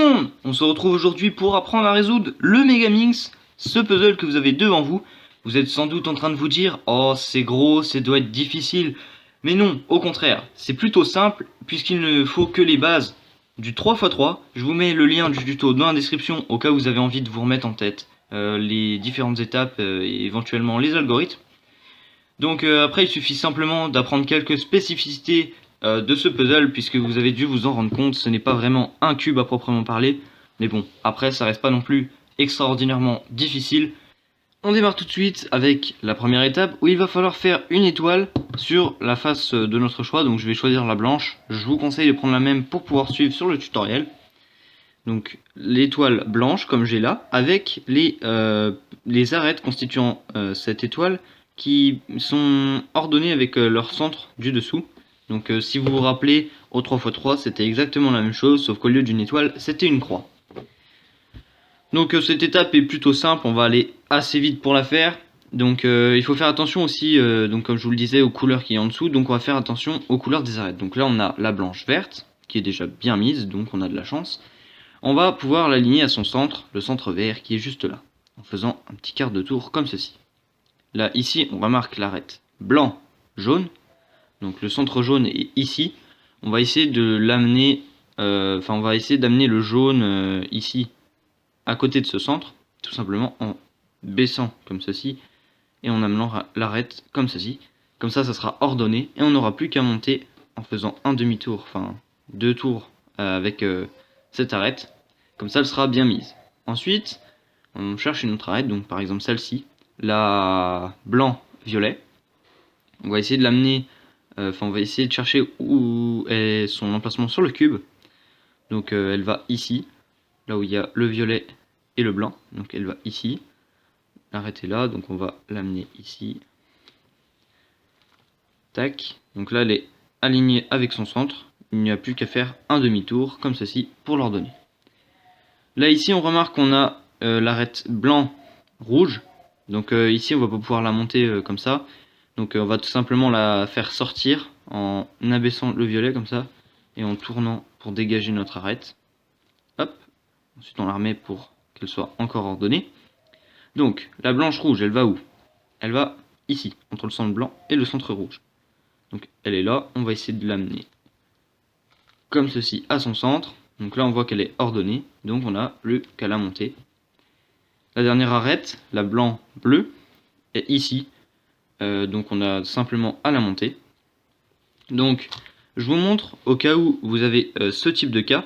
monde! On se retrouve aujourd'hui pour apprendre à résoudre le Megaminx, ce puzzle que vous avez devant vous. Vous êtes sans doute en train de vous dire « Oh, c'est gros, ça doit être difficile ». Mais non, au contraire, c'est plutôt simple puisqu'il ne faut que les bases du 3x3. Je vous mets le lien du tuto dans la description au cas où vous avez envie de vous remettre en tête les différentes étapes et éventuellement les algorithmes. Donc après, il suffit simplement d'apprendre quelques spécificités de ce puzzle, puisque vous avez dû vous en rendre compte, ce n'est pas vraiment un cube à proprement parler. Mais bon, après, ça reste pas non plus extraordinairement difficile. On démarre tout de suite avec la première étape, où il va falloir faire une étoile sur la face de notre choix. Donc je vais choisir la blanche. Je vous conseille de prendre la même pour pouvoir suivre sur le tutoriel. Donc l'étoile blanche, comme j'ai là, avec les arêtes constituant cette étoile, qui sont ordonnées avec leur centre du dessous. Donc si vous vous rappelez, au 3x3 c'était exactement la même chose, sauf qu'au lieu d'une étoile, c'était une croix. Donc cette étape est plutôt simple, on va aller assez vite pour la faire. Donc il faut faire attention aussi, donc comme je vous le disais, aux couleurs qui est en dessous. Donc on va faire attention aux couleurs des arêtes. Donc là on a la blanche verte, qui est déjà bien mise, donc on a de la chance. On va pouvoir l'aligner à son centre, le centre vert qui est juste là, en faisant un petit quart de tour comme ceci. Là, ici, on remarque l'arête blanc, jaune. Donc le centre jaune est ici. On va essayer de l'amener, on va essayer d'amener le jaune ici, à côté de ce centre, tout simplement en baissant comme ceci et en amenant l'arête comme ceci. Comme ça sera ordonné et on n'aura plus qu'à monter en faisant un demi-tour, enfin 2 tours avec cette arête. Comme ça, elle sera bien mise. Ensuite, on cherche une autre arête, donc par exemple celle-ci, la blanc-violet. On va essayer de l'amener, on va essayer de chercher où est son emplacement sur le cube. Donc elle va ici, là où il y a le violet et le blanc. Donc elle va ici. L'arête est là, donc on va l'amener ici. Tac. Donc là, elle est alignée avec son centre. Il n'y a plus qu'à faire un demi-tour, comme ceci, pour l'ordonner. Là, ici, on remarque qu'on a l'arête blanc-rouge. Donc ici, on va pas pouvoir la monter comme ça. Donc on va tout simplement la faire sortir en abaissant le violet comme ça. Et en tournant pour dégager notre arête. Hop. Ensuite, on la remet pour qu'elle soit encore ordonnée. Donc, la blanche-rouge, elle va où? Elle va ici, entre le centre blanc et le centre rouge. Donc elle est là, on va essayer de l'amener comme ceci à son centre. Donc là on voit qu'elle est ordonnée, donc on n'a plus qu'à la monter. La dernière arête, la blanc-bleu, est ici, donc on a simplement à la monter. Donc je vous montre au cas où vous avez ce type de cas.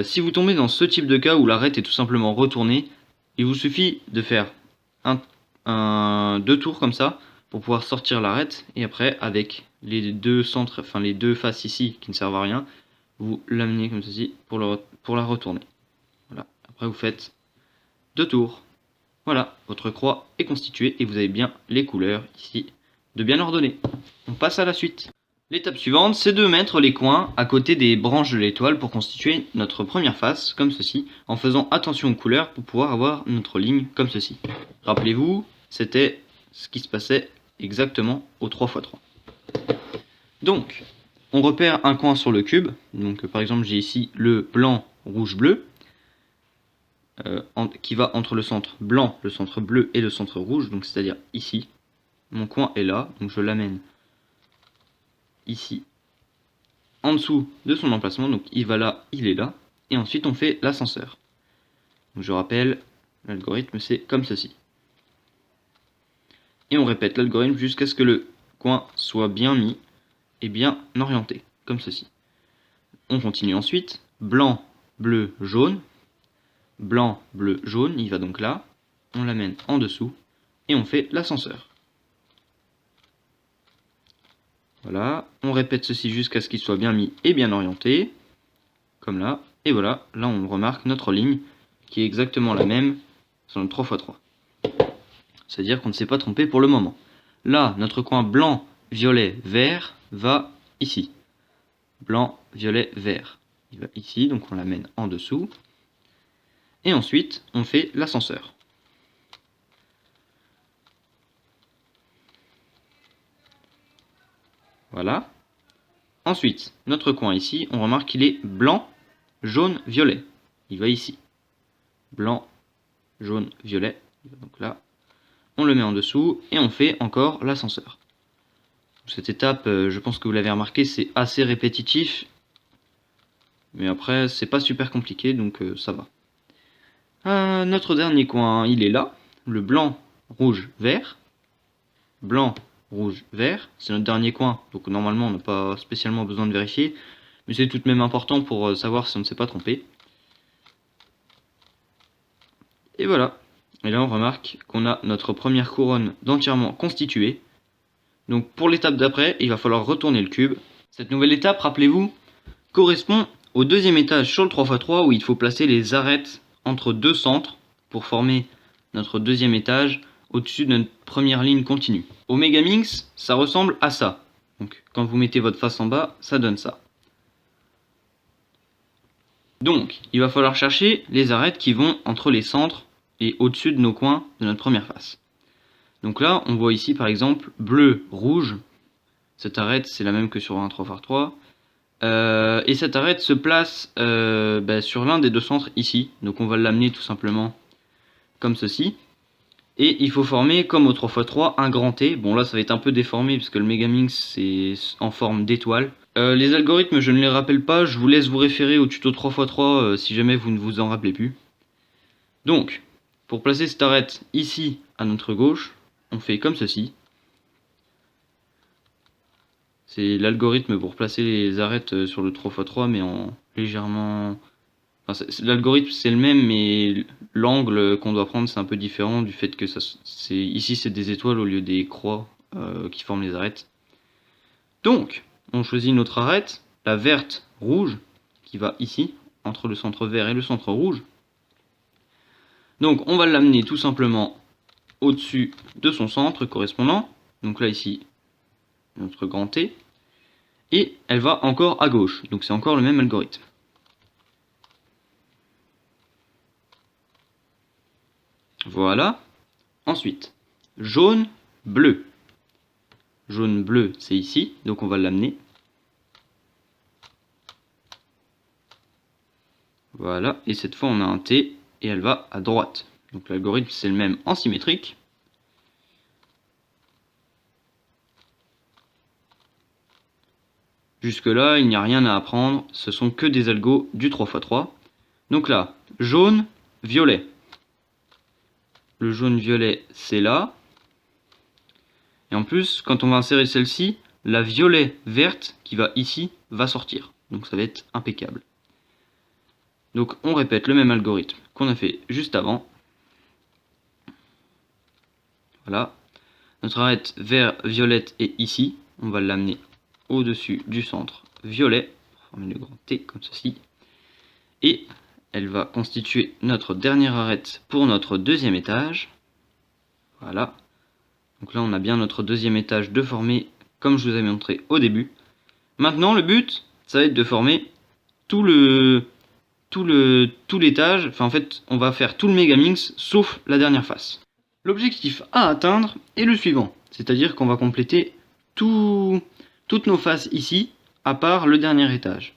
Si vous tombez dans ce type de cas où l'arête est tout simplement retournée, il vous suffit de faire 2 tours comme ça pour pouvoir sortir l'arête, et après avec les deux centres, enfin les deux faces ici qui ne servent à rien, vous l'amenez comme ceci pour la retourner. Voilà. Après vous faites 2 tours. Voilà, votre croix est constituée et vous avez bien les couleurs ici de bien ordonner. On passe à la suite. L'étape suivante, c'est de mettre les coins à côté des branches de l'étoile pour constituer notre première face, comme ceci, en faisant attention aux couleurs pour pouvoir avoir notre ligne comme ceci. Rappelez-vous, c'était ce qui se passait exactement au 3x3. Donc, on repère un coin sur le cube. Donc, par exemple, j'ai ici le blanc, rouge, bleu, qui va entre le centre blanc, le centre bleu et le centre rouge, donc c'est-à-dire ici. Mon coin est là, donc je l'amène ici, en dessous de son emplacement, donc il va là, il est là, et ensuite on fait l'ascenseur. Je rappelle, l'algorithme c'est comme ceci. Et on répète l'algorithme jusqu'à ce que le coin soit bien mis et bien orienté, comme ceci. On continue ensuite, blanc, bleu, jaune, blanc, bleu, jaune, il va donc là, on l'amène en dessous, et on fait l'ascenseur. Voilà, on répète ceci jusqu'à ce qu'il soit bien mis et bien orienté, comme là, et voilà, là on remarque notre ligne qui est exactement la même sur le 3x3. C'est-à-dire qu'on ne s'est pas trompé pour le moment. Là, notre coin blanc, violet, vert va ici. Blanc, violet, vert. Il va ici, donc on l'amène en dessous. Et ensuite, on fait l'ascenseur. Voilà. Ensuite, notre coin ici, on remarque qu'il est blanc, jaune, violet. il va ici. Blanc, jaune, violet. Donc là, on le met en dessous et on fait encore l'ascenseur. Cette étape, je pense que vous l'avez remarqué, c'est assez répétitif. Mais après, c'est pas super compliqué, donc ça va. Notre dernier coin, il est là. Le blanc, rouge, vert. Blanc, rouge, vert. C'est notre dernier coin, donc normalement on n'a pas spécialement besoin de vérifier. Mais c'est tout de même important pour savoir si on ne s'est pas trompé. Et voilà. Et là on remarque qu'on a notre première couronne d'entièrement constituée. Donc pour l'étape d'après, il va falloir retourner le cube. Cette nouvelle étape, rappelez-vous, correspond au deuxième étage sur le 3x3 où il faut placer les arêtes entre deux centres pour former notre deuxième étage au-dessus de notre première ligne continue. Au Megaminx, ça ressemble à ça. Donc quand vous mettez votre face en bas, ça donne ça. Donc il va falloir chercher les arêtes qui vont entre les centres et au-dessus de nos coins de notre première face. Donc là, on voit ici par exemple bleu, rouge. Cette arête, c'est la même que sur un 3x3. Et cette arête se place sur l'un des deux centres ici. Donc on va l'amener tout simplement comme ceci. Et il faut former, comme au 3x3, un grand T. Bon là ça va être un peu déformé puisque le Megaminx c'est en forme d'étoile. Les algorithmes je ne les rappelle pas, je vous laisse vous référer au tuto 3x3 si jamais vous ne vous en rappelez plus. Donc, pour placer cette arête ici à notre gauche, on fait comme ceci. C'est l'algorithme pour placer les arêtes sur le 3x3 mais en légèrement... Enfin, l'algorithme c'est le même mais l'angle qu'on doit prendre c'est un peu différent du fait que ici c'est des étoiles au lieu des croix qui forment les arêtes. Donc on choisit notre arête, la verte rouge qui va ici entre le centre vert et le centre rouge. Donc on va l'amener tout simplement au-dessus de son centre correspondant. Donc là ici notre grand T. Et elle va encore à gauche, donc c'est encore le même algorithme. Voilà. Ensuite, jaune, bleu. Jaune, bleu, c'est ici, donc on va l'amener. Voilà, et cette fois on a un T, et elle va à droite. Donc l'algorithme c'est le même en symétrique. Jusque là, il n'y a rien à apprendre, ce sont que des algos du 3x3. Donc là, jaune, violet. Le jaune-violet, c'est là. Et en plus, quand on va insérer celle-ci, la violet-verte qui va ici va sortir. Donc ça va être impeccable. Donc on répète le même algorithme qu'on a fait juste avant. Voilà. Notre arête vert-violette est ici. On va l'amener au-dessus du centre violet, pour former le grand T comme ceci. Et elle va constituer notre dernière arête pour notre deuxième étage. Voilà. Donc là on a bien notre deuxième étage de former comme je vous avais montré au début. Maintenant le but ça va être de former tout l'étage, enfin en fait on va faire tout le Megaminx sauf la dernière face. L'objectif à atteindre est le suivant, c'est-à-dire qu'on va compléter toutes nos faces ici, à part le dernier étage.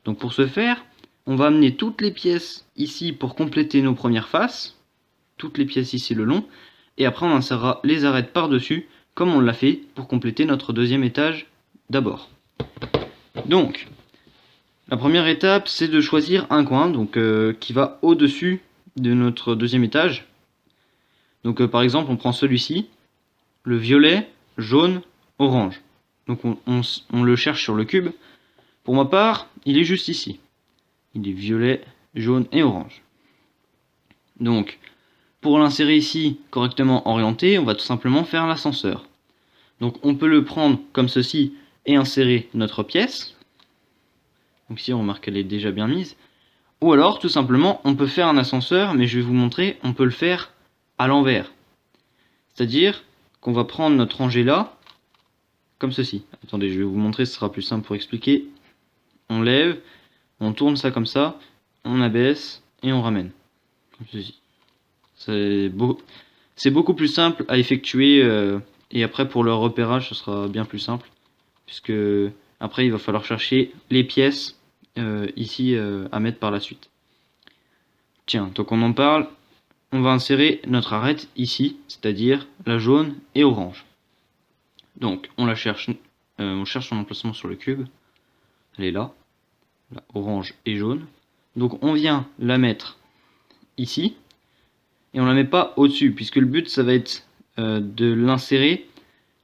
Donc pour ce faire, on va amener toutes les pièces ici pour compléter nos premières faces, toutes les pièces ici le long, et après on insérera les arêtes par-dessus, comme on l'a fait pour compléter notre deuxième étage d'abord. Donc, la première étape, c'est de choisir un coin donc, qui va au-dessus de notre deuxième étage. Donc par exemple, on prend celui-ci, le violet, jaune, orange. Donc on le cherche sur le cube. Pour ma part, il est juste ici. Il est violet, jaune et orange. Donc, pour l'insérer ici correctement orienté, on va tout simplement faire l'ascenseur. Donc on peut le prendre comme ceci et insérer notre pièce. Donc ici on remarque qu'elle est déjà bien mise. Ou alors tout simplement on peut faire un ascenseur, mais je vais vous montrer, on peut le faire à l'envers. C'est-à-dire qu'on va prendre notre rangée là, comme ceci. Attendez, je vais vous montrer, ce sera plus simple pour expliquer. On lève, on tourne ça comme ça, on abaisse et on ramène. Comme ceci. C'est beaucoup plus simple à effectuer et après pour le repérage ce sera bien plus simple. Puisque après il va falloir chercher les pièces ici à mettre par la suite. Tiens, tant qu'on en parle, on va insérer notre arête ici, c'est-à-dire la jaune et orange. Donc on cherche son emplacement sur le cube, elle est là, orange et jaune. Donc on vient la mettre ici, et on la met pas au-dessus, puisque le but ça va être de l'insérer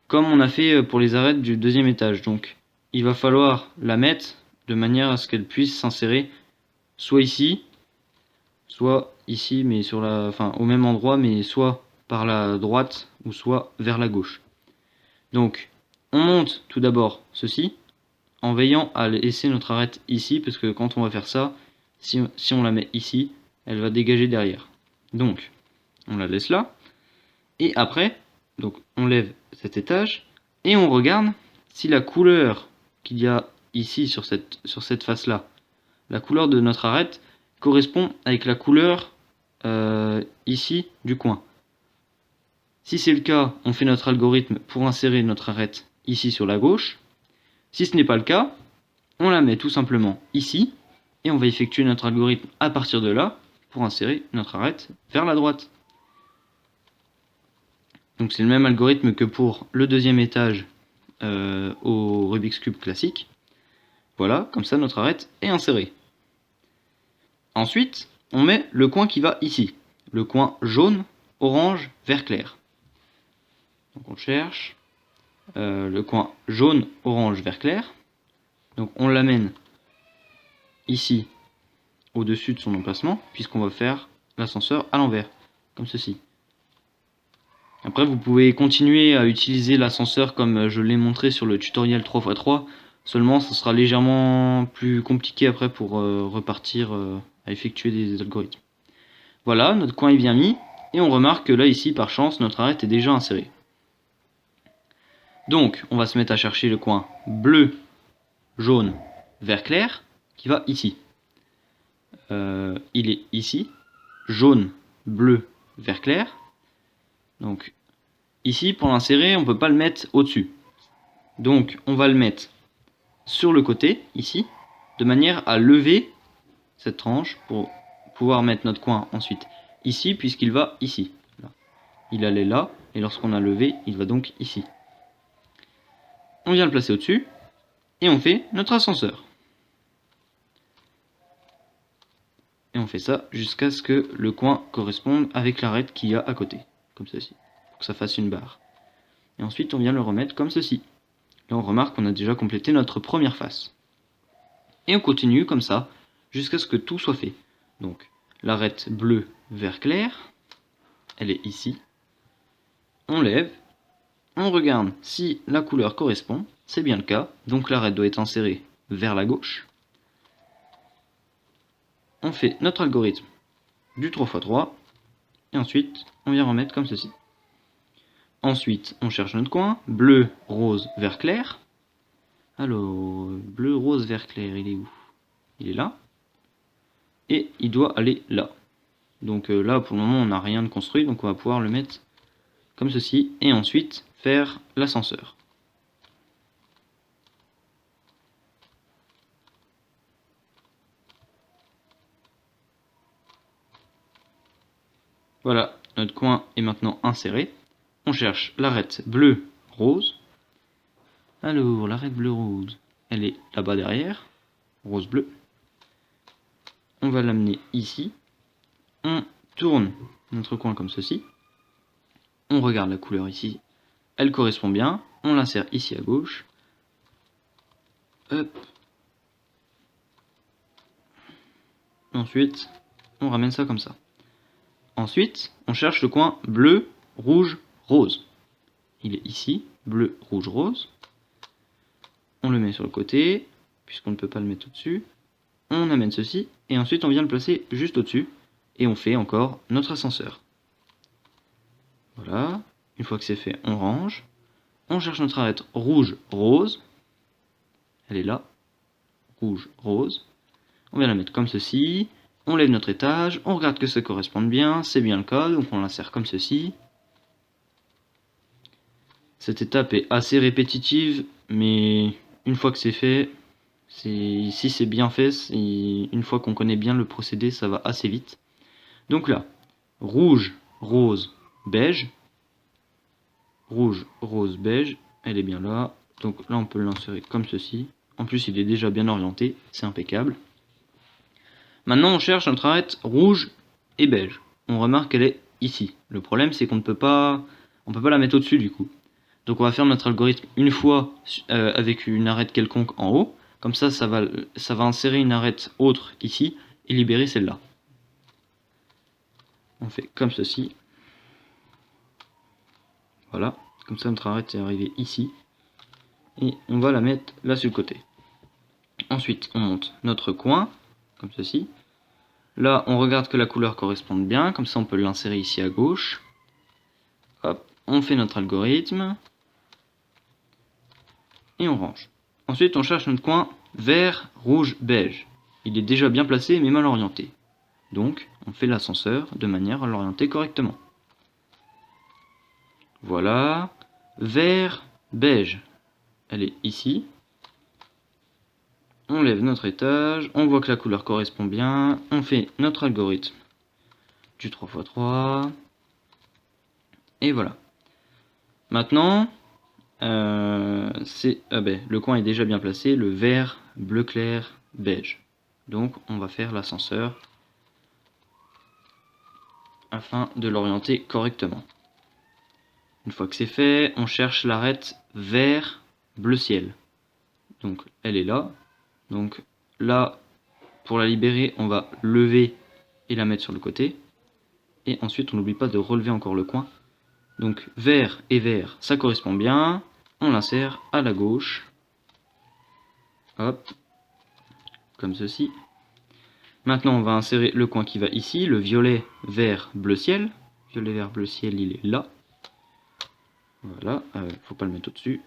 comme on a fait pour les arêtes du deuxième étage. Donc il va falloir la mettre de manière à ce qu'elle puisse s'insérer soit ici, soit ici, mais au même endroit, mais soit par la droite ou soit vers la gauche. Donc on monte tout d'abord ceci, en veillant à laisser notre arête ici, parce que quand on va faire ça, si on la met ici, elle va dégager derrière. Donc on la laisse là, et après, donc on lève cet étage, et on regarde si la couleur qu'il y a ici sur cette face là, la couleur de notre arête correspond avec la couleur ici du coin. Si c'est le cas, on fait notre algorithme pour insérer notre arête ici sur la gauche. Si ce n'est pas le cas, on la met tout simplement ici, et on va effectuer notre algorithme à partir de là pour insérer notre arête vers la droite. Donc c'est le même algorithme que pour le deuxième étage au Rubik's Cube classique. Voilà, comme ça notre arête est insérée. Ensuite, on met le coin qui va ici, le coin jaune, orange, vert clair. Donc on cherche le coin jaune, orange, vert clair. Donc on l'amène ici, au-dessus de son emplacement, puisqu'on va faire l'ascenseur à l'envers, comme ceci. Après, vous pouvez continuer à utiliser l'ascenseur comme je l'ai montré sur le tutoriel 3x3, seulement ça sera légèrement plus compliqué après pour repartir à effectuer des algorithmes. Voilà, notre coin est bien mis, et on remarque que là, ici, par chance, notre arête est déjà insérée. Donc, on va se mettre à chercher le coin bleu, jaune, vert clair, qui va ici. Il est ici, jaune, bleu, vert clair. Donc, ici, pour l'insérer, on ne peut pas le mettre au-dessus. Donc, on va le mettre sur le côté, ici, de manière à lever cette tranche pour pouvoir mettre notre coin ensuite ici, puisqu'il va ici. Là. Il allait là, et lorsqu'on a levé, il va donc ici. On vient le placer au-dessus, et on fait notre ascenseur. Et on fait ça jusqu'à ce que le coin corresponde avec l'arête qu'il y a à côté, comme ceci, pour que ça fasse une barre. Et ensuite, on vient le remettre comme ceci. Là, on remarque qu'on a déjà complété notre première face. Et on continue comme ça, jusqu'à ce que tout soit fait. Donc, l'arête bleu, vert clair, elle est ici. On lève, on regarde si la couleur correspond, c'est bien le cas, donc l'arête doit être insérée vers la gauche. On fait notre algorithme du 3x3, et ensuite on vient remettre comme ceci. Ensuite, on cherche notre coin, bleu, rose, vert clair. Alors, bleu, rose, vert clair, il est où? Il est là. Et il doit aller là. Donc là, pour le moment, on n'a rien de construit, donc on va pouvoir le mettre comme ceci, et ensuite faire l'ascenseur. Voilà, notre coin est maintenant inséré. On cherche l'arête bleu-rose. Alors, l'arête bleu-rose, elle est là-bas derrière, rose-bleu. On va l'amener ici. On tourne notre coin comme ceci. On regarde la couleur ici, elle correspond bien. On l'insère ici à gauche. Hop. Ensuite, on ramène ça comme ça. Ensuite, on cherche le coin bleu, rouge, rose. Il est ici, bleu, rouge, rose. On le met sur le côté, puisqu'on ne peut pas le mettre au-dessus. On amène ceci, et ensuite on vient le placer juste au-dessus, et on fait encore notre ascenseur. Voilà, une fois que c'est fait, on range. On cherche notre arête rouge, rose. Elle est là, rouge, rose. On vient la mettre comme ceci. On lève notre étage, on regarde que ça corresponde bien, c'est bien le cas, donc on l'insère comme ceci. Cette étape est assez répétitive, mais une fois que c'est fait, si c'est bien fait, une fois qu'on connaît bien le procédé, ça va assez vite. Donc là, rouge, rose, beige. Rouge, rose, beige. Elle est bien là. Donc là, on peut l'insérer comme ceci. En plus, il est déjà bien orienté. C'est impeccable. Maintenant, on cherche notre arête rouge et beige. On remarque qu'elle est ici. Le problème, c'est qu'on ne peut pas la mettre au-dessus du coup. Donc on va faire notre algorithme une fois avec une arête quelconque en haut. Comme ça, ça va insérer une arête autre ici et libérer celle-là. On fait comme ceci. Voilà. Comme ça, notre arête est arrivée ici. Et on va la mettre là sur le côté. Ensuite, on monte notre coin, comme ceci. Là, on regarde que la couleur corresponde bien. Comme ça, on peut l'insérer ici à gauche. Hop, on fait notre algorithme. Et on range. Ensuite, on cherche notre coin vert, rouge, beige. Il est déjà bien placé, mais mal orienté. Donc, on fait l'ascenseur de manière à l'orienter correctement. Voilà. Vert, beige. Elle est ici. On lève notre étage. On voit que la couleur correspond bien. On fait notre algorithme du 3x3. Et voilà. Maintenant, le coin est déjà bien placé. Le vert, bleu clair, beige. Donc, on va faire l'ascenseur afin de l'orienter correctement. Une fois que c'est fait, on cherche l'arête vert, bleu ciel. Donc elle est là. Donc là, pour la libérer, on va lever et la mettre sur le côté. Et ensuite, on n'oublie pas de relever encore le coin. Donc vert et vert, ça correspond bien. On l'insère à la gauche. Hop. Comme ceci. Maintenant, on va insérer le coin qui va ici, le violet, vert, bleu ciel. Violet, vert, bleu ciel, il est là. Voilà, faut pas le mettre au-dessus.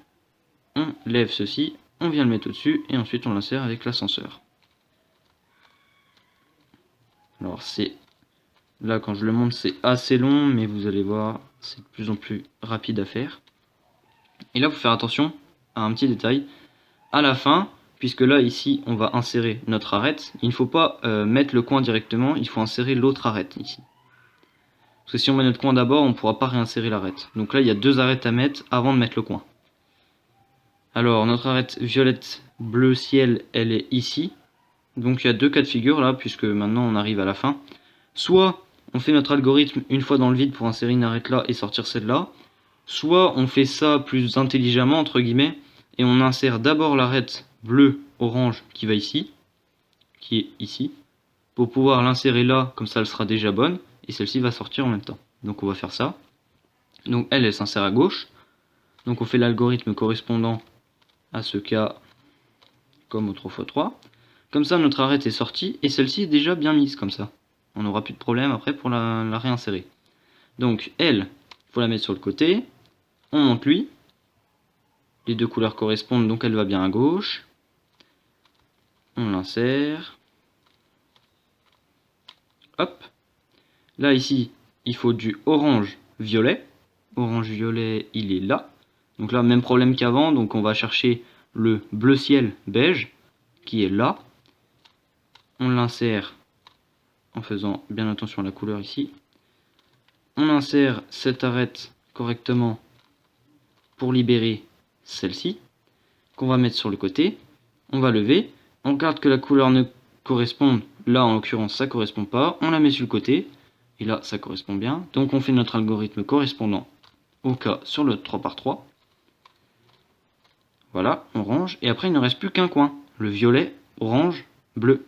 On lève ceci, on vient le mettre au-dessus, et ensuite on l'insère avec l'ascenseur. Alors c'est... Là, quand je le montre, c'est assez long, mais vous allez voir, c'est de plus en plus rapide à faire. Et là, il faut faire attention à un petit détail. À la fin, puisque là, ici, on va insérer notre arête, il ne faut pas mettre le coin directement, il faut insérer l'autre arête ici. Parce que si on met notre coin d'abord, on ne pourra pas réinsérer l'arête. Donc là, il y a deux arêtes à mettre avant de mettre le coin. Alors, notre arête violette bleu ciel, elle est ici. Donc il y a deux cas de figure là, puisque maintenant on arrive à la fin. Soit on fait notre algorithme une fois dans le vide pour insérer une arête là et sortir celle-là. Soit on fait ça plus intelligemment, entre guillemets, et on insère d'abord l'arête bleu-orange qui va ici, qui est ici, pour pouvoir l'insérer là, comme ça elle sera déjà bonne, et celle-ci va sortir en même temps. Donc on va faire ça. Donc elle s'insère à gauche. Donc on fait l'algorithme correspondant à ce cas comme au 3x3. Comme ça notre arête est sortie et celle-ci est déjà bien mise comme ça. On n'aura plus de problème après pour la réinsérer. Donc elle, il faut la mettre sur le côté. On monte lui. Les deux couleurs correspondent donc elle va bien à gauche. On l'insère. Hop. Là ici il faut du orange violet. Orange violet il est là. Donc là même problème qu'avant, donc on va chercher le bleu ciel beige qui est là. On l'insère en faisant bien attention à la couleur ici. On insère cette arête correctement pour libérer celle-ci, qu'on va mettre sur le côté. On va lever. On regarde que la couleur ne corresponde. Là, en l'occurrence, ça ne correspond pas. On la met sur le côté. Et là, ça correspond bien. Donc, on fait notre algorithme correspondant au cas sur le 3x3. Voilà, on range. Et après, il ne reste plus qu'un coin. Le violet, orange, bleu.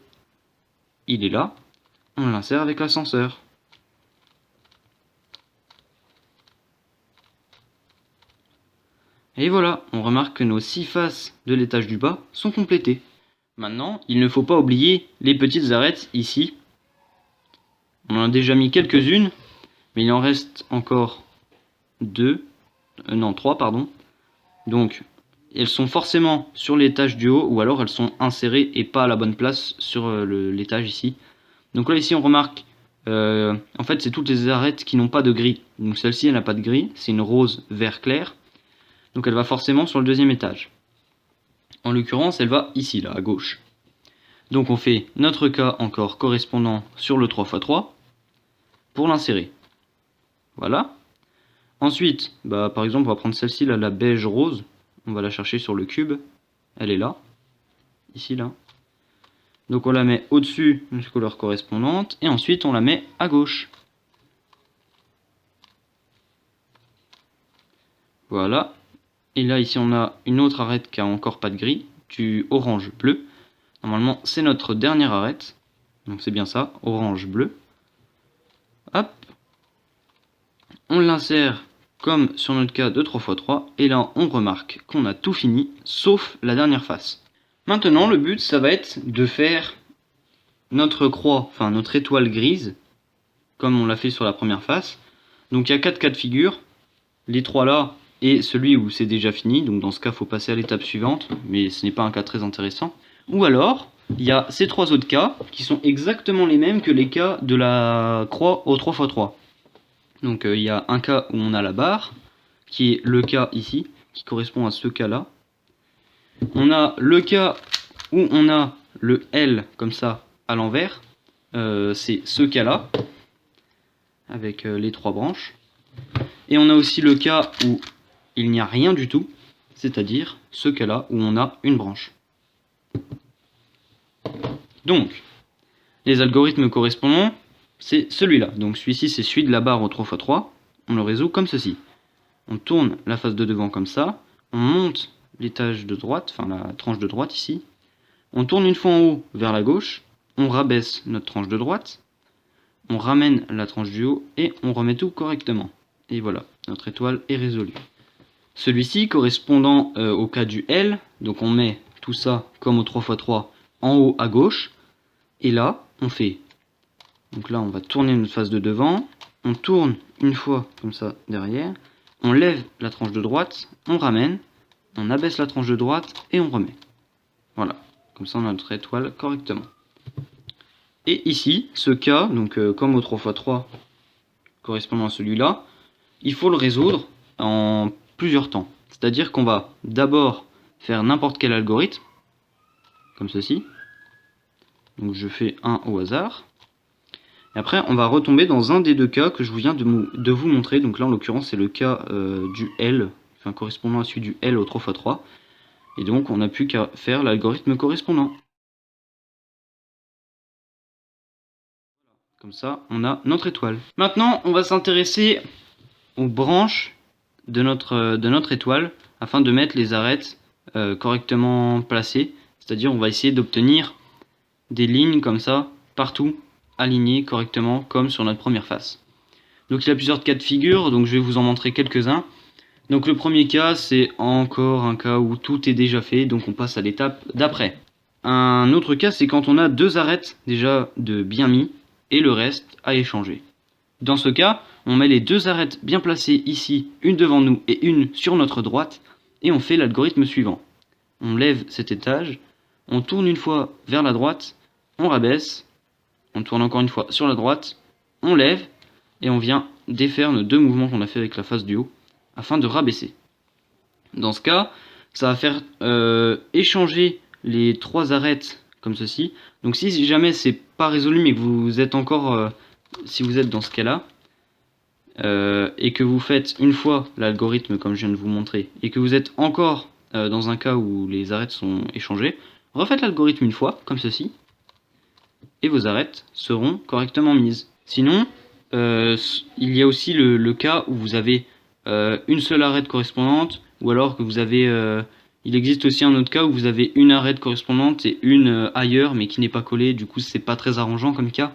Il est là. On l'insère avec l'ascenseur. Et voilà, on remarque que nos 6 faces de l'étage du bas sont complétées. Maintenant, il ne faut pas oublier les petites arêtes ici. On en a déjà mis quelques-unes, mais il en reste encore 3 pardon. Donc, elles sont forcément sur l'étage du haut, ou alors elles sont insérées et pas à la bonne place sur l'étage ici. Donc là, ici, on remarque, en fait, c'est toutes les arêtes qui n'ont pas de gris. Donc celle-ci, elle n'a pas de gris, c'est une rose vert clair. Donc elle va forcément sur le deuxième étage. En l'occurrence, elle va ici, là, à gauche. Donc on fait notre cas encore correspondant sur le 3x3. pour l'insérer. Voilà. Ensuite, par exemple, on va prendre celle-ci, là, la beige rose. On va la chercher sur le cube. Elle est là. Ici, là. Donc on la met au-dessus d'une couleur correspondante. Et ensuite, on la met à gauche. Voilà. Et là, ici, on a une autre arête qui a encore pas de gris. Du orange-bleu. Normalement, c'est notre dernière arête. Donc c'est bien ça, orange-bleu. Hop. On l'insère comme sur notre cas de 3x3. Et là, on remarque qu'on a tout fini, sauf la dernière face. Maintenant, le but, ça va être de faire notre croix, enfin notre étoile grise, comme on l'a fait sur la première face. Donc il y a 4 cas de figure. Les 3 là, et celui où c'est déjà fini. Donc dans ce cas, il faut passer à l'étape suivante. Mais ce n'est pas un cas très intéressant. Ou alors, il y a ces 3 autres cas qui sont exactement les mêmes que les cas de la croix au 3x3. Donc il y a un cas où on a la barre, qui est le cas ici, qui correspond à ce cas-là. On a le cas où on a le L comme ça à l'envers, c'est ce cas-là, avec les 3 branches. Et on a aussi le cas où il n'y a rien du tout, c'est-à-dire ce cas-là où on a une branche. Donc, les algorithmes correspondants, c'est celui-là. Donc celui-ci, c'est celui de la barre au 3x3. On le résout comme ceci. On tourne la face de devant comme ça. On monte l'étage de droite, enfin la tranche de droite ici. On tourne une fois en haut vers la gauche. On rabaisse notre tranche de droite. On ramène la tranche du haut et on remet tout correctement. Et voilà, notre étoile est résolue. Celui-ci correspondant au cas du L. Donc on met tout ça comme au 3x3 en haut à gauche. Et là, on fait. Donc là, on va tourner notre face de devant. On tourne une fois comme ça derrière. On lève la tranche de droite. On ramène. On abaisse la tranche de droite et on remet. Voilà. Comme ça, on a notre étoile correctement. Et ici, ce cas, donc comme au 3x3 correspondant à celui-là, il faut le résoudre en plusieurs temps. C'est-à-dire qu'on va d'abord faire n'importe quel algorithme, comme ceci. Donc je fais un au hasard. Et après, on va retomber dans un des 2 cas que je viens de vous montrer. Donc là, en l'occurrence, c'est le cas du L, enfin correspondant à celui du L au 3x3. Et donc, on n'a plus qu'à faire l'algorithme correspondant. Comme ça, on a notre étoile. Maintenant, on va s'intéresser aux branches de notre étoile afin de mettre les arêtes correctement placées. C'est-à-dire, on va essayer d'obtenir des lignes comme ça, partout, alignées correctement, comme sur notre première face. Donc il y a plusieurs cas de figure, donc je vais vous en montrer quelques-uns. Donc le premier cas, c'est encore un cas où tout est déjà fait, donc on passe à l'étape d'après. Un autre cas, c'est quand on a 2 arêtes déjà de bien mis, et le reste à échanger. Dans ce cas, on met les 2 arêtes bien placées ici, une devant nous et une sur notre droite, et on fait l'algorithme suivant. On lève cet étage, on tourne une fois vers la droite, on rabaisse, on tourne encore une fois sur la droite, on lève, et on vient défaire nos 2 mouvements qu'on a fait avec la face du haut, afin de rabaisser. Dans ce cas, ça va faire échanger les 3 arêtes comme ceci. Donc si jamais c'est pas résolu, mais que vous êtes encore, si vous êtes dans ce cas-là, et que vous faites une fois l'algorithme comme je viens de vous montrer, et que vous êtes encore dans un cas où les arêtes sont échangées, refaites l'algorithme une fois, comme ceci, et vos arêtes seront correctement mises. Sinon, il y a aussi le cas où vous avez une seule arête correspondante, ou alors que vous avez... il existe aussi un autre cas où vous avez une arête correspondante et une ailleurs, mais qui n'est pas collée, du coup c'est pas très arrangeant comme cas.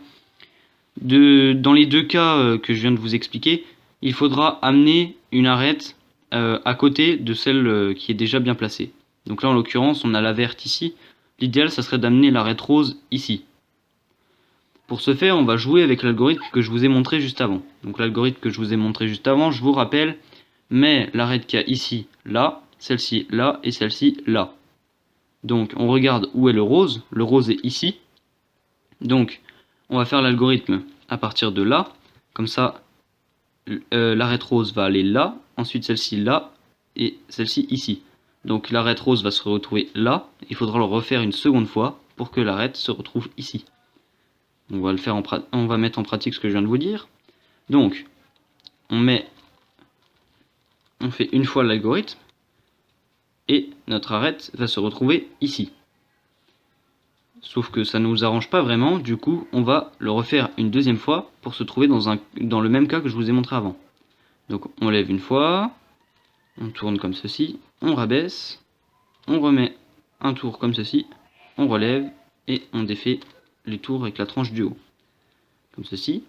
Dans les 2 cas que je viens de vous expliquer, il faudra amener une arête à côté de celle qui est déjà bien placée. Donc là en l'occurrence on a la verte ici, l'idéal ça serait d'amener l'arête rose ici. Pour ce faire on va jouer avec l'algorithme que je vous ai montré juste avant. Donc l'algorithme que je vous ai montré juste avant, je vous rappelle, met l'arête qu'il y a ici, là, celle-ci là et celle-ci là. Donc on regarde où est le rose est ici. Donc on va faire l'algorithme à partir de là, comme ça l'arête rose va aller là, ensuite celle-ci là, et celle-ci ici. Donc l'arête rose va se retrouver là, il faudra le refaire une seconde fois pour que l'arête se retrouve ici. On va mettre en pratique ce que je viens de vous dire. Donc, on fait une fois l'algorithme, et notre arête va se retrouver ici. Sauf que ça ne nous arrange pas vraiment, du coup on va le refaire une deuxième fois pour se trouver dans le même cas que je vous ai montré avant. Donc on lève une fois, on tourne comme ceci, on rabaisse, on remet un tour comme ceci, on relève et on défait les tours avec la tranche du haut. Comme ceci.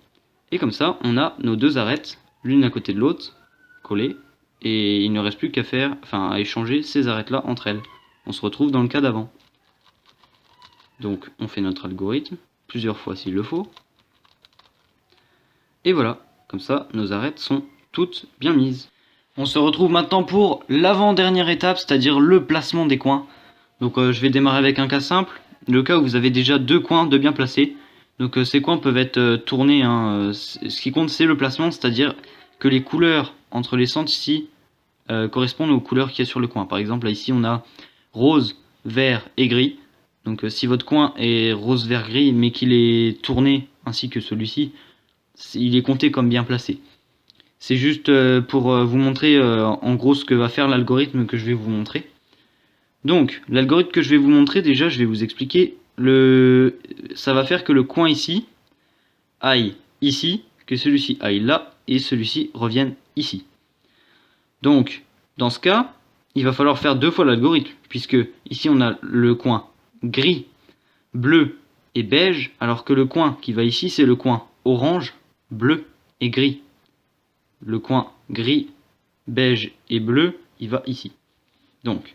Et comme ça on a nos deux arêtes, l'une à côté de l'autre, collées, et il ne reste plus qu'à à échanger ces arêtes là entre elles. On se retrouve dans le cas d'avant. Donc on fait notre algorithme, plusieurs fois s'il le faut. Et voilà, comme ça nos arêtes sont toutes bien mises. On se retrouve maintenant pour l'avant-dernière étape, c'est-à-dire le placement des coins. Donc je vais démarrer avec un cas simple, le cas où vous avez déjà deux coins de bien placés. Donc ces coins peuvent être tournés, ce qui compte c'est le placement, c'est-à-dire que les couleurs entre les centres ici correspondent aux couleurs qu'il y a sur le coin. Par exemple là ici on a rose, vert et gris. Donc si votre coin est rose, vert, gris, mais qu'il est tourné ainsi que celui-ci, il est compté comme bien placé. C'est juste pour vous montrer en gros ce que va faire l'algorithme que je vais vous montrer. Donc l'algorithme que je vais vous montrer, déjà je vais vous expliquer. Ça va faire que le coin ici aille ici, que celui-ci aille là, et celui-ci revienne ici. Donc dans ce cas, il va falloir faire deux fois l'algorithme, puisque ici on a le coin gris, bleu et beige, alors que le coin qui va ici c'est le coin orange, bleu et gris. Le coin gris, beige et bleu, il va ici. Donc,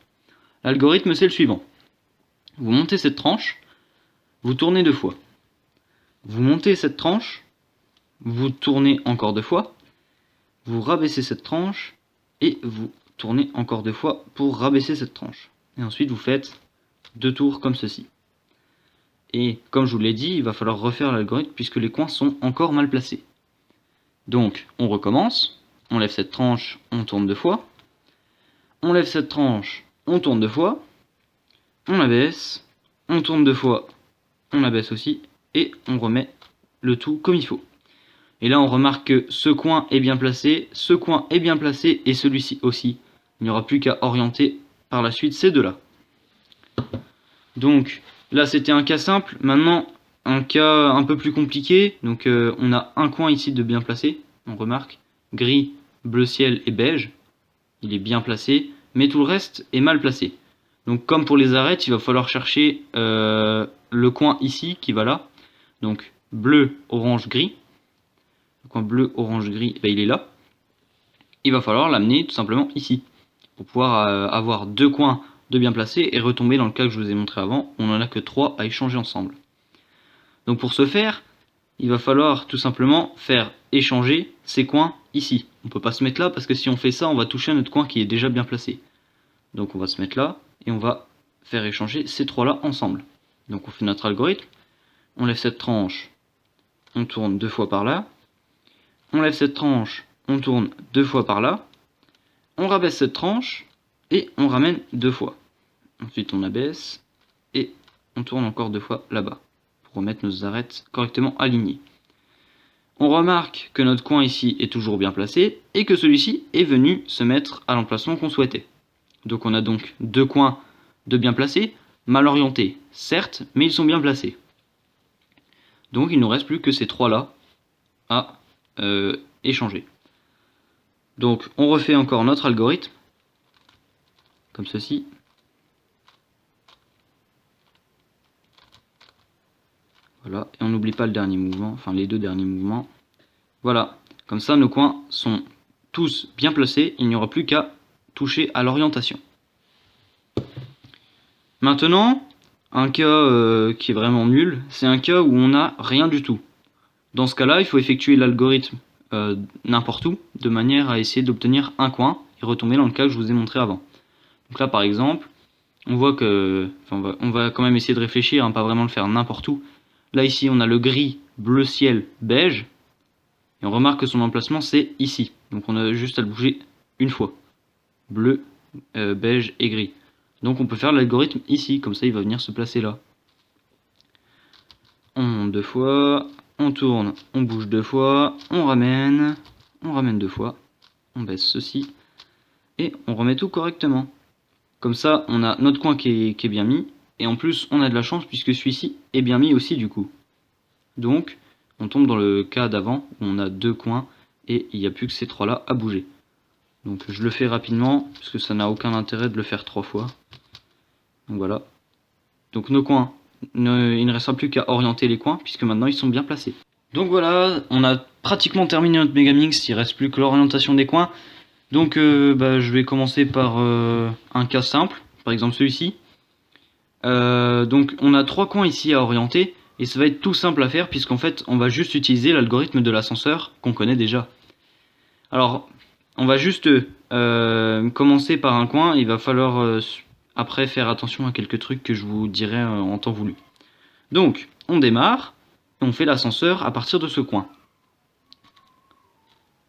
l'algorithme c'est le suivant. Vous montez cette tranche, vous tournez deux fois. Vous montez cette tranche, vous tournez encore deux fois, vous rabaissez cette tranche, et vous tournez encore deux fois pour rabaisser cette tranche. Et ensuite vous faites deux tours comme ceci. Et comme je vous l'ai dit, il va falloir refaire l'algorithme puisque les coins sont encore mal placés. Donc, on recommence, on lève cette tranche, on tourne deux fois, on lève cette tranche, on tourne deux fois, on abaisse, on tourne deux fois, on abaisse aussi, et on remet le tout comme il faut. Et là on remarque que ce coin est bien placé, ce coin est bien placé, et celui-ci aussi. Il n'y aura plus qu'à orienter par la suite ces deux-là. Donc là c'était un cas simple, maintenant un cas un peu plus compliqué. Donc on a un coin ici de bien placé, on remarque, gris, bleu ciel et beige. Il est bien placé, mais tout le reste est mal placé. Donc comme pour les arêtes, il va falloir chercher le coin ici qui va là. Donc bleu, orange, gris. Le coin bleu, orange, gris, il est là. Il va falloir l'amener tout simplement ici. Pour pouvoir avoir deux coins de bien placés et retomber dans le cas que je vous ai montré avant. On n'en a que trois à échanger ensemble. Donc pour ce faire, il va falloir tout simplement faire échanger ces coins ici. On ne peut pas se mettre là parce que si on fait ça, on va toucher à notre coin qui est déjà bien placé. Donc on va se mettre là et on va faire échanger ces trois-là ensemble. Donc on fait notre algorithme, on lève cette tranche, on tourne deux fois par là, on lève cette tranche, on tourne deux fois par là, on rabaisse cette tranche et on ramène deux fois. Ensuite on abaisse et on tourne encore deux fois là-bas pour remettre nos arêtes correctement alignées. On remarque que notre coin ici est toujours bien placé et que celui-ci est venu se mettre à l'emplacement qu'on souhaitait. Donc on a donc deux coins de bien placés, mal orientés, certes, mais ils sont bien placés. Donc il ne nous reste plus que ces trois-là à échanger. Donc on refait encore notre algorithme, comme ceci. Voilà, et on n'oublie pas le dernier mouvement, enfin les deux derniers mouvements. Voilà, comme ça nos coins sont tous bien placés, il n'y aura plus qu'à toucher à l'orientation. Maintenant, un cas qui est vraiment nul, c'est un cas où on n'a rien du tout. Dans ce cas-là, il faut effectuer l'algorithme n'importe où, de manière à essayer d'obtenir un coin et retomber dans le cas que je vous ai montré avant. Donc là par exemple, on voit que, on va quand même essayer de réfléchir, pas vraiment le faire n'importe où. Là ici on a le gris, bleu ciel, beige, et on remarque que son emplacement c'est ici. Donc on a juste à le bouger une fois. Bleu, beige et gris. Donc on peut faire l'algorithme ici, comme ça il va venir se placer là. On monte deux fois, on tourne, on bouge 2 fois, on ramène 2 fois, on baisse ceci, et on remet tout correctement. Comme ça, on a notre coin qui est bien mis, et en plus, on a de la chance puisque celui-ci est bien mis aussi du coup. Donc, on tombe dans le cas d'avant, où on a 2 coins, et il n'y a plus que ces 3 là à bouger. Donc je le fais rapidement, parce que ça n'a aucun intérêt de le faire 3 fois. Donc voilà. Donc nos coins, il ne restera plus qu'à orienter les coins, puisque maintenant ils sont bien placés. Donc voilà, on a pratiquement terminé notre Megamix, il ne reste plus que l'orientation des coins. Donc je vais commencer par un cas simple, par exemple celui-ci. Donc on a 3 coins ici à orienter, et ça va être tout simple à faire, puisqu'en fait on va juste utiliser l'algorithme de l'ascenseur qu'on connaît déjà. Alors, on va juste commencer par un coin, il va falloir après faire attention à quelques trucs que je vous dirai en temps voulu. Donc, on démarre, et on fait l'ascenseur à partir de ce coin.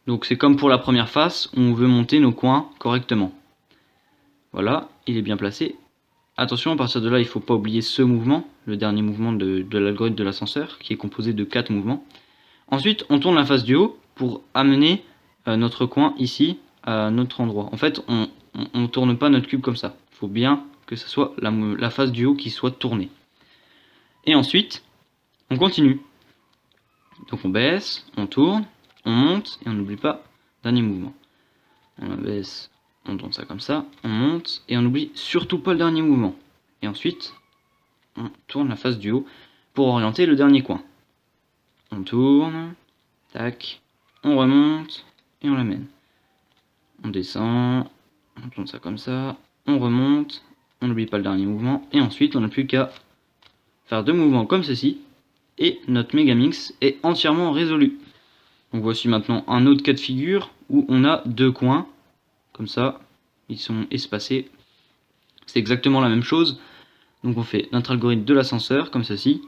Donc c'est comme pour la première face, où on veut monter nos coins correctement. Voilà, il est bien placé. Attention, à partir de là, il ne faut pas oublier ce mouvement, le dernier mouvement de l'algorithme de l'ascenseur, qui est composé de 4 mouvements. Ensuite, on tourne la face du haut pour amener notre coin ici à notre endroit. En fait, on ne tourne pas notre cube comme ça. Il faut bien que ce soit la face du haut qui soit tournée. Et ensuite, on continue. Donc on baisse, on tourne, on monte et on n'oublie pas dernier mouvement. On baisse, on tourne ça comme ça, on monte et on n'oublie surtout pas le dernier mouvement. Et ensuite, on tourne la face du haut pour orienter le dernier coin. On tourne, tac, on remonte et on l'amène. On descend, on tourne ça comme ça, on remonte, on n'oublie pas le dernier mouvement, et ensuite on n'a plus qu'à faire 2 mouvements comme ceci, et notre Megamix est entièrement résolu. Donc voici maintenant un autre cas de figure où on a 2 coins, comme ça, ils sont espacés. C'est exactement la même chose, donc on fait notre algorithme de l'ascenseur comme ceci.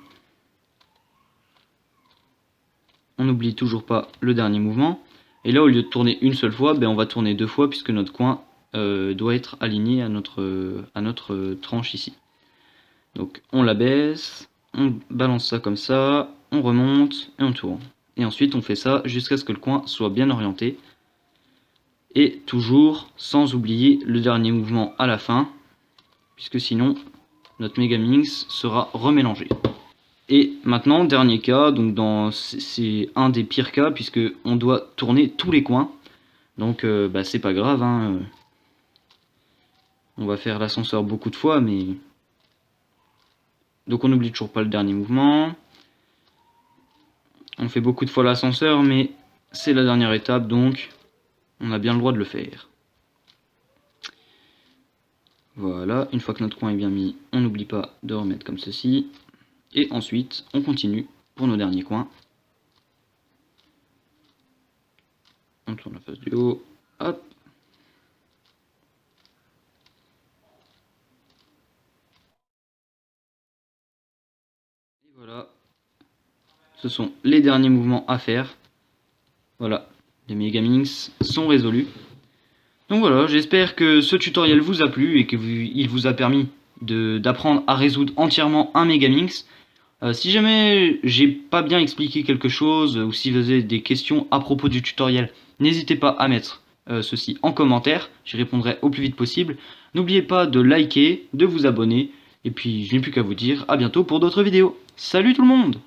On n'oublie toujours pas le dernier mouvement. Et là, au lieu de tourner une seule fois, on va tourner 2 fois puisque notre coin doit être aligné à notre tranche ici. Donc on la baisse, on balance ça comme ça, on remonte et on tourne. Et ensuite on fait ça jusqu'à ce que le coin soit bien orienté. Et toujours sans oublier le dernier mouvement à la fin, puisque sinon notre Megamix sera remélangé. Et maintenant, dernier cas, donc c'est un des pires cas puisque on doit tourner tous les coins. Donc c'est pas grave, hein. On va faire l'ascenseur beaucoup de fois, mais... Donc on n'oublie toujours pas le dernier mouvement. On fait beaucoup de fois l'ascenseur, mais c'est la dernière étape, donc on a bien le droit de le faire. Voilà, une fois que notre coin est bien mis, on n'oublie pas de remettre comme ceci. Et ensuite, on continue pour nos derniers coins. On tourne la face du haut. Hop. Et voilà. Ce sont les derniers mouvements à faire. Voilà. Les Megamix sont résolus. Donc voilà, j'espère que ce tutoriel vous a plu et qu'il vous a permis d'apprendre à résoudre entièrement un Megamix. Si jamais j'ai pas bien expliqué quelque chose ou si vous avez des questions à propos du tutoriel, n'hésitez pas à mettre ceci en commentaire, j'y répondrai au plus vite possible. N'oubliez pas de liker, de vous abonner, et puis je n'ai plus qu'à vous dire à bientôt pour d'autres vidéos. Salut tout le monde!